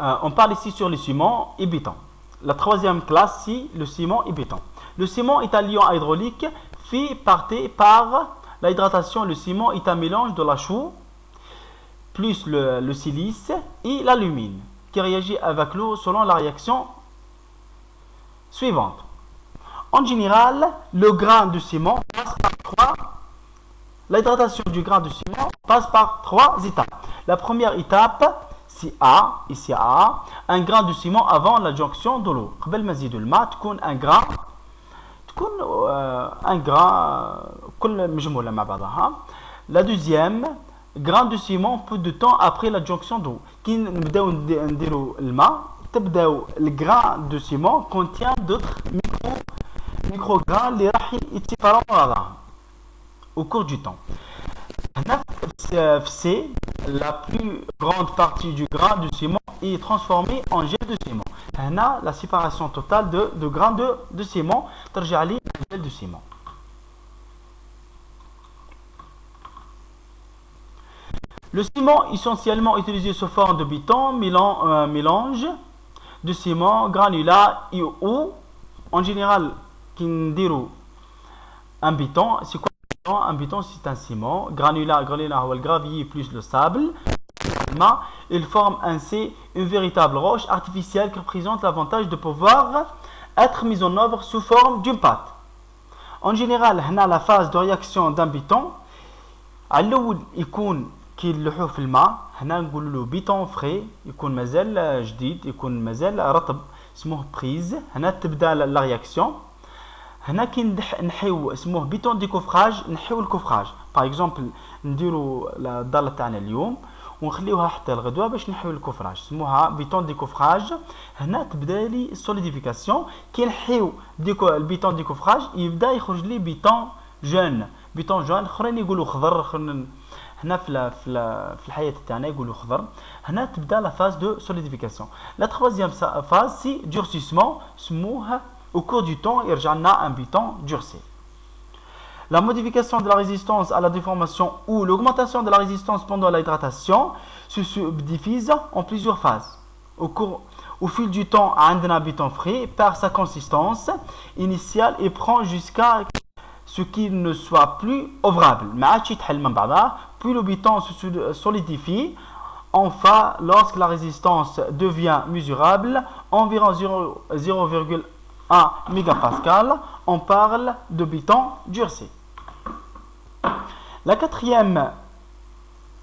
On parle ici sur le ciment et béton. La troisième classe, c'est le ciment et béton. Le ciment est un liant hydraulique fait partir par l'hydratation. Le ciment est un mélange de la chaux plus le silice et l'alumine qui réagit avec l'eau selon la réaction suivante. En général, le grain de ciment passe par l'hydratation du grain de ciment passe par trois étapes. La première étape, c'est ici un grain de ciment avant la jonction de l'eau. قبل ما نزيدو الماء تكون un grain كل مجمولة مع بعضها. La deuxième, grain de ciment peu de temps après la jonction d'eau. كي نبداو نديرو الماء تبداو الجران دو سيمون contient d'autres microgrammes اللي راح يتفاعلوا مع بعضهم au cours du temps. C, la plus grande partie du grain de ciment est transformée en gel de ciment. La séparation totale de grains de ciment ترجع لي gel de ciment. Le ciment essentiellement utilisé sous forme de béton, mélange de ciment, granulat et eau. En général, qui نديرو un béton, c'est quoi un béton? C'est un ciment. Granulat ou le gravier plus le sable. Il forme ainsi une véritable roche artificielle qui représente l'avantage de pouvoir être mise en œuvre sous forme d'une pâte. En général, la phase de réaction d'un béton, الأول يكون كيلوحوه في الماء. هنا نقول له بيتون فري يكون مازال جديد يكون مازال رطب اسمه بريز. هنا تبدا لا رياكسيون. هنا كي نحيو اسمه بيتون ديكوفراج نحيو الكوفراج. باغ اكزومبل نديرو الضاله تاعنا اليوم ونخليوها حتى الغدوه باش نحيو الكوفراج سموها بيتون ديكوفراج. هنا تبدا لي السوليديفيكاسيون. كي نحيو البيتون ديكوفراج يبدا يخرج لي بيتون جون. بيتون جون اخرين يقولوا خضر. هنا في الحياه تاعنا يقولوا خضر. هنا تبدا لا فاز دو سوليديفيكاسيون. لا troisième phase سي دورسيسمون سموها au cours du temps يرجع لنا un béton durci. La modification de la résistance à la déformation ou l'augmentation de la résistance pendant l'hydratation se subdivise en plusieurs phases. Au fil du temps, un béton frais perd sa consistance initiale et prend jusqu'à ce qu'il ne soit plus ouvrable. Puis le béton se solidifie. Enfin, lorsque la résistance devient mesurable, environ 0,1 mégapascal, on parle de béton durci. La quatrième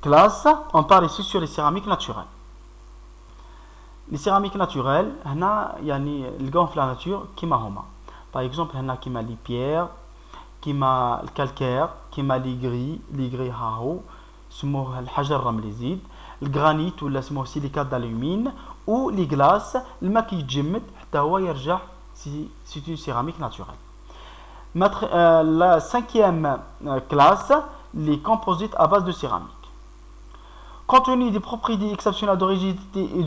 classe, on parle ici sur les céramiques naturelles. Les céramiques naturelles, هنا يعني نلقاهم في la nature كيما هما. Par exemple, هنا كيما les pierres, كيما الكالكير, كيما les gris هاهو سموه الحجر الرملي زيد. الجرانيت ولا سموه سيليكات d'alumine ou les glaces الماء كي يتجمد حتى هو يرجع c'est une céramique naturelle. La cinquième classe, les composites à base de céramique. Compte tenu des propriétés exceptionnelles de rigidité et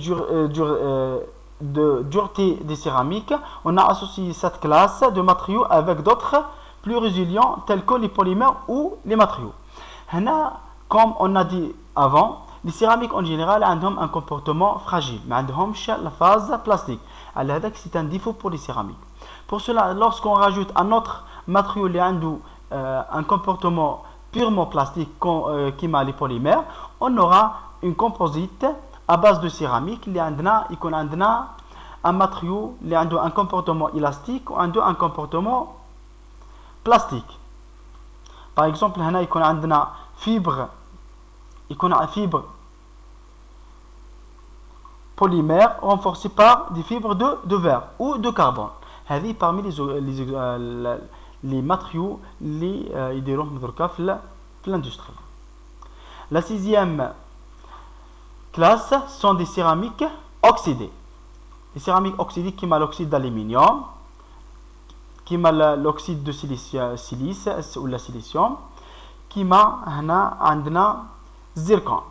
de dureté des céramiques, on a associé cette classe de matériaux avec d'autres plus résilients tels que les polymères ou les matériaux. Comme on a dit avant, les céramiques en général ont un comportement fragile, mais ont la phase plastique. C'est un défaut pour les céramiques. Pour cela, lorsqu'on rajoute un autre matériau qui a un comportement purement plastique comme les polymères, on aura une composite à base de céramique qui a un matériau qui a un comportement élastique ou un comportement plastique. Par exemple, il y a une fibre polymère renforcée par des fibres de verre ou de carbone. هذه parmi les matériaux اللي يديروهم دركا في l'industrie. La sixième classe sont des céramiques oxydées. Les céramiques oxydées comme l'oxyde d'aluminium, comme l'oxyde de silice ou la silicium, كما هنا عندنا zircon.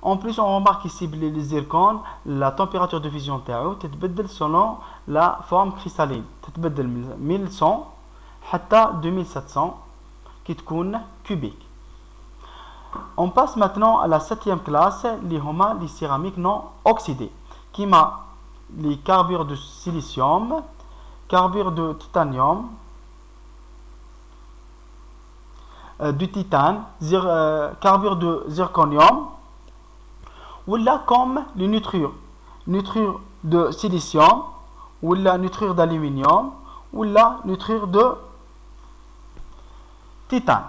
En plus, on remarque ici les zircons, la température de fusion تاعو تتبدل selon la forme cristalline. تتبدل من 1100 حتى 2700 qui تكون cubique. On passe maintenant à la septième classe, les céramiques non oxydées, كيما les carbures de silicium, carbure de titanium, du titane, carbure de zirconium, ou là comme les nitrures de silicium, ou la nitrure d'aluminium, ou la nitrure de titane.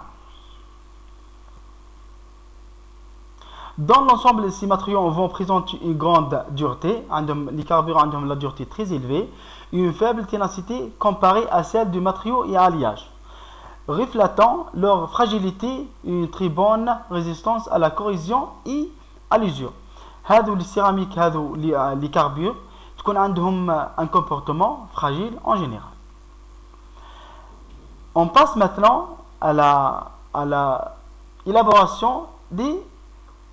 Dans l'ensemble, ces matériaux vont présenter une grande dureté, les carburants ont la dureté très élevée, et une faible ténacité comparée à celle du matériau et alliage, reflétant leur fragilité et une très bonne résistance à la corrosion et à l'usure. هادو les céramiques, هادو les carbures, تكون عندهم un comportement fragile en général. On passe maintenant à la élaboration des